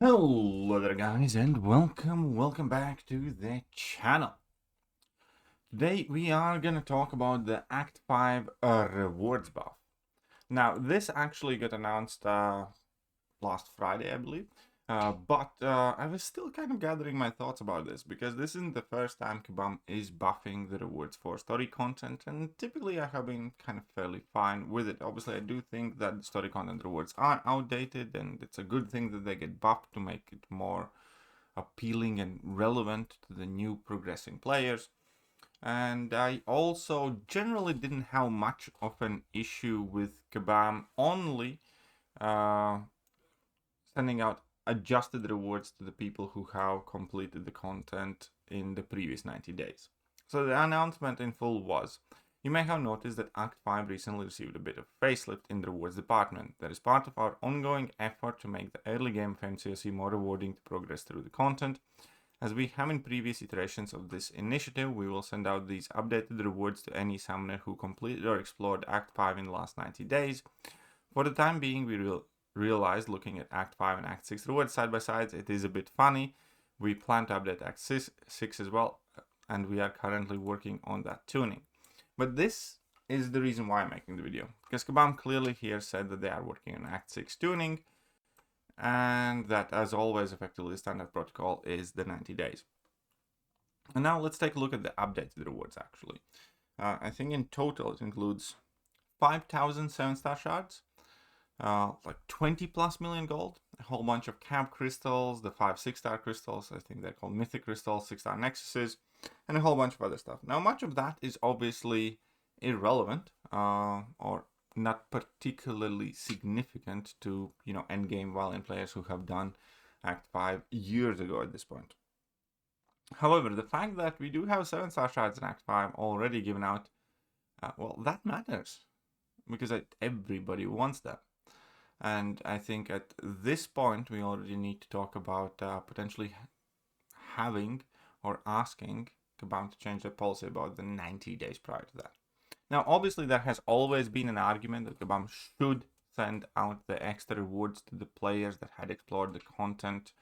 Hello there guys and welcome back to the channel. Today we are gonna talk about the Act 5 rewards buff. Now this actually got announced last Friday I believe, but I was still kind of gathering my thoughts about this because this isn't the first time Kabam is buffing the rewards for story content, and typically I have been kind of fairly fine with it. Obviously I do think that the story content rewards are outdated, and it's a good thing that they get buffed to make it more appealing and relevant to the new progressing players. And I also generally didn't have much of an issue with Kabam only sending out adjusted rewards to the people who have completed the content in the previous 90 days. So the announcement in full was, you may have noticed that Act 5 recently received a bit of facelift in the rewards department. That is part of our ongoing effort to make the early game of MCOC more rewarding to progress through the content. As we have in previous iterations of this initiative, we will send out these updated rewards to any summoner who completed or explored Act 5 in the last 90 days. For the time being, we realized looking at Act 5 and Act 6 rewards side by side, it is a bit funny. We plan to update Act 6 as well, and we are currently working on that tuning. But this is the reason why I'm making the video, because Kabam clearly here said that they are working on Act 6 tuning, and that, as always, effectively standard protocol is the 90 days. And now let's take a look at the updated rewards actually. I think in total it includes 5,000 7-star shards, like 20 plus million gold, a whole bunch of camp crystals, the 5 6-star crystals, I think they're called mythic crystals, 6-star nexuses, and a whole bunch of other stuff. Now much of that is obviously irrelevant or not particularly significant to, endgame Valiant players who have done Act 5 years ago at this point. However, the fact that we do have 7-star shards in Act 5 already given out, well, that matters, because everybody wants that. And I think at this point we already need to talk about potentially having or asking Kabam to change their policy about the 90 days prior to that. Now, obviously, there has always been an argument that Kabam should send out the extra rewards to the players that had explored the content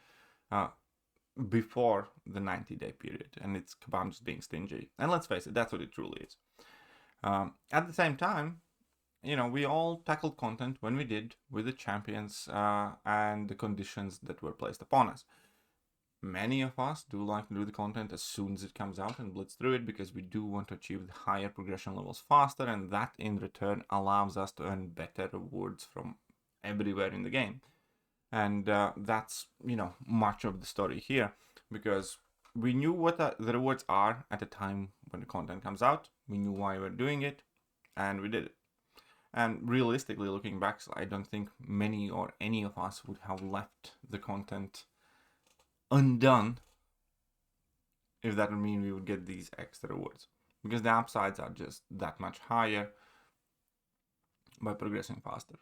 before the 90-day period, and it's Kabam just being stingy. And let's face it, that's what it truly is. At the same time, we all tackled content when we did with the champions and the conditions that were placed upon us. Many of us do like to do the content as soon as it comes out and blitz through it, because we do want to achieve the higher progression levels faster, and that in return allows us to earn better rewards from everywhere in the game. And that's, much of the story here, because we knew what the rewards are at the time when the content comes out. We knew why we're doing it, and we did it. And realistically, looking back, I don't think many or any of us would have left the content undone if that would mean we would get these extra rewards, because the upsides are just that much higher by progressing faster.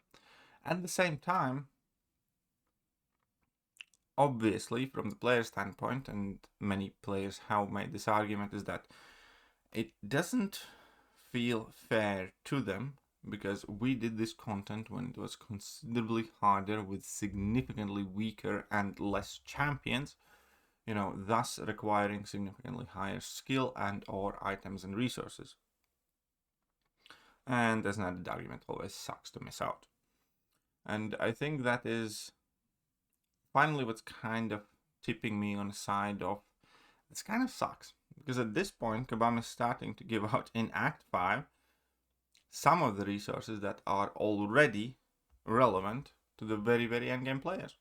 At the same time, obviously, from the player standpoint, and many players have made this argument, is that it doesn't feel fair to them, because we did this content when it was considerably harder with significantly weaker and less champions, thus requiring significantly higher skill and or items and resources. And as an added argument, always sucks to miss out. And I think that is finally what's kind of tipping me on the side of, this kind of sucks, because at this point Kabam is starting to give out in Act 5 some of the resources that are already relevant to the very, very endgame players.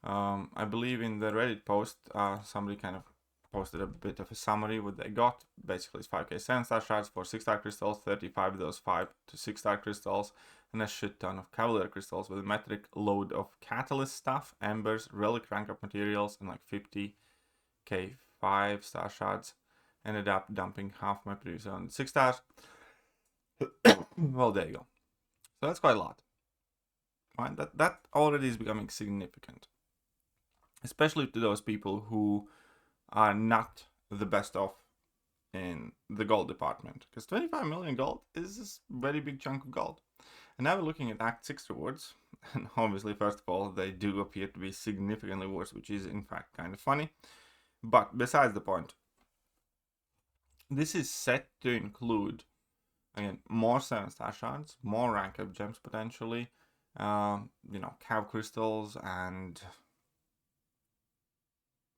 I believe in the Reddit post, somebody kind of posted a bit of a summary what they got. Basically, it's 5k 7-star shards, 4 6-star crystals, 35 of those 5 to 6-star crystals, and a shit ton of Cavalier crystals with a metric load of catalyst stuff, embers, relic rank up materials, and like 50k 5-star shards. Ended up dumping half my previous on 6 stars. Well, there you go. So that's quite a lot. Right? That already is becoming significant, especially to those people who are not the best off in the gold department, because 25 million gold is a very big chunk of gold. And now we're looking at Act 6 rewards. And obviously, first of all, they do appear to be significantly worse, which is in fact kind of funny. But besides the point, this is set to include, again, more 7-star shards, more rank up gems potentially, you know, cow crystals and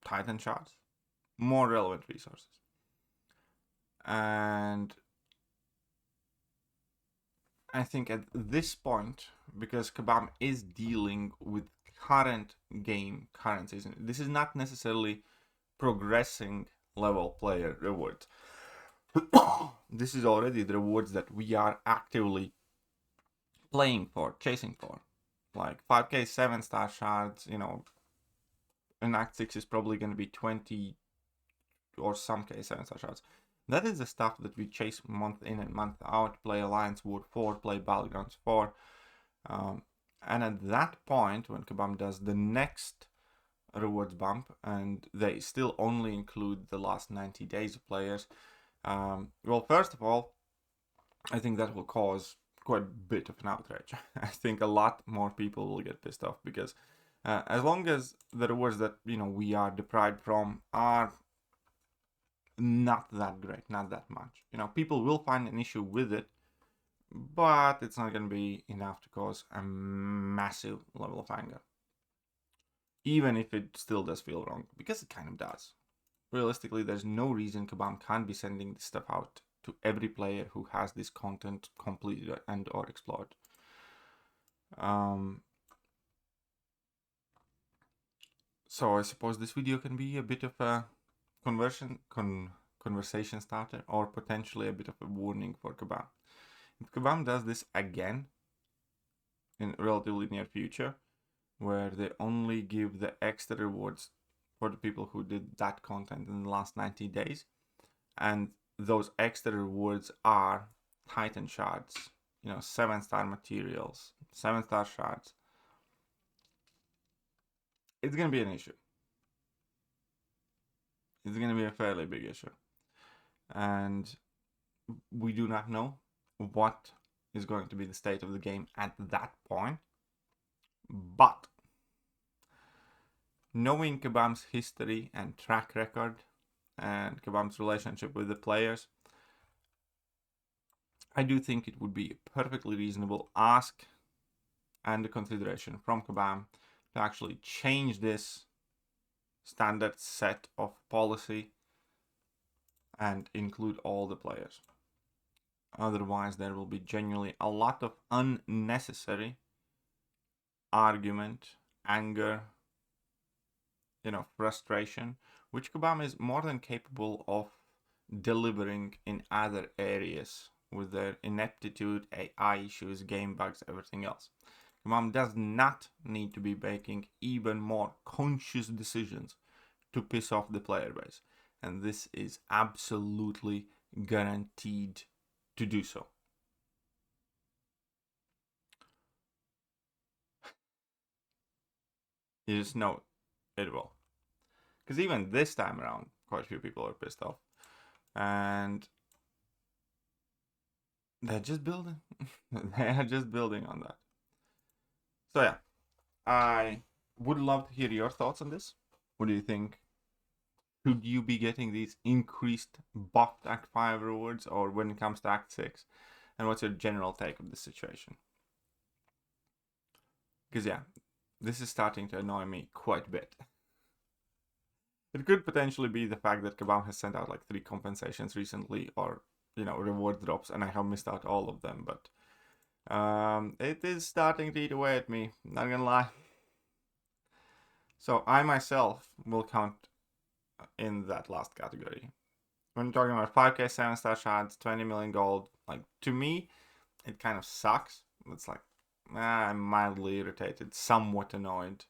titan shards, more relevant resources. And I think at this point, because Kabam is dealing with current game, current season, this is not necessarily progressing level player rewards. This is already the rewards that we are actively playing for, chasing for. Like 5k 7-star shards, you know, in Act 6 is probably going to be 20 or some k 7-star shards. That is the stuff that we chase month in and month out, play Alliance War 4, play Battlegrounds 4. And at that point, when Kabam does the next rewards bump, and they still only include the last 90 days of players, well, first of all, I think that will cause quite a bit of an outrage. I think a lot more people will get pissed off, because as long as the rewards that, you know, we are deprived from are not that great, not that much, you know, people will find an issue with it, but it's not going to be enough to cause a massive level of anger, even if it still does feel wrong, because it kind of does. Realistically, there's no reason Kabam can't be sending this stuff out to every player who has this content completed and or explored. So I suppose this video can be a bit of a conversation starter, or potentially a bit of a warning for Kabam. If Kabam does this again in relatively near future, where they only give the extra rewards for the people who did that content in the last 90 days, and those extra rewards are Titan shards, you know, 7-star materials, 7-star shards, it's going to be an issue. It's going to be a fairly big issue. And we do not know what is going to be the state of the game at that point. But knowing Kabam's history and track record and Kabam's relationship with the players, I do think it would be a perfectly reasonable ask and a consideration from Kabam to actually change this standard set of policy and include all the players. Otherwise, there will be genuinely a lot of unnecessary argument, anger, you know, frustration, which Kabam is more than capable of delivering in other areas with their ineptitude, AI issues, game bugs, everything else. Kabam does not need to be making even more conscious decisions to piss off the player base, and this is absolutely guaranteed to do so. You just know it will. Because even this time around, quite a few people are pissed off. And they're just building. They are just building on that. So yeah, I would love to hear your thoughts on this. What do you think? Should you be getting these increased buffed Act 5 rewards, or when it comes to Act 6? And what's your general take of the situation? Because yeah, this is starting to annoy me quite a bit. It could potentially be the fact that Kabam has sent out like 3 compensations recently, or, you know, reward drops, and I have missed out all of them, but it is starting to eat away at me, not gonna lie. So I myself will count in that last category. When you're talking about 5k 7-star shards, 20 million gold, like, to me, it kind of sucks. It's like, I'm mildly irritated, somewhat annoyed.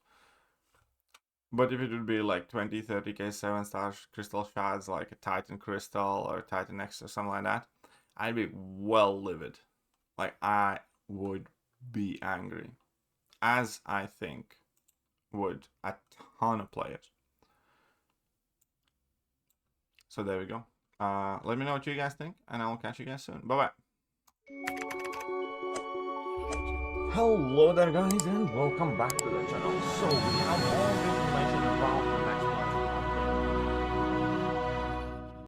But if it would be like 20, 30k 7-star crystal shards, like a Titan Crystal or Titan X or something like that, I'd be well livid. Like, I would be angry. As I think would a ton of players. So there we go. Let me know what you guys think, and I will catch you guys soon. Bye-bye. Hello there guys and welcome back to the channel. So we have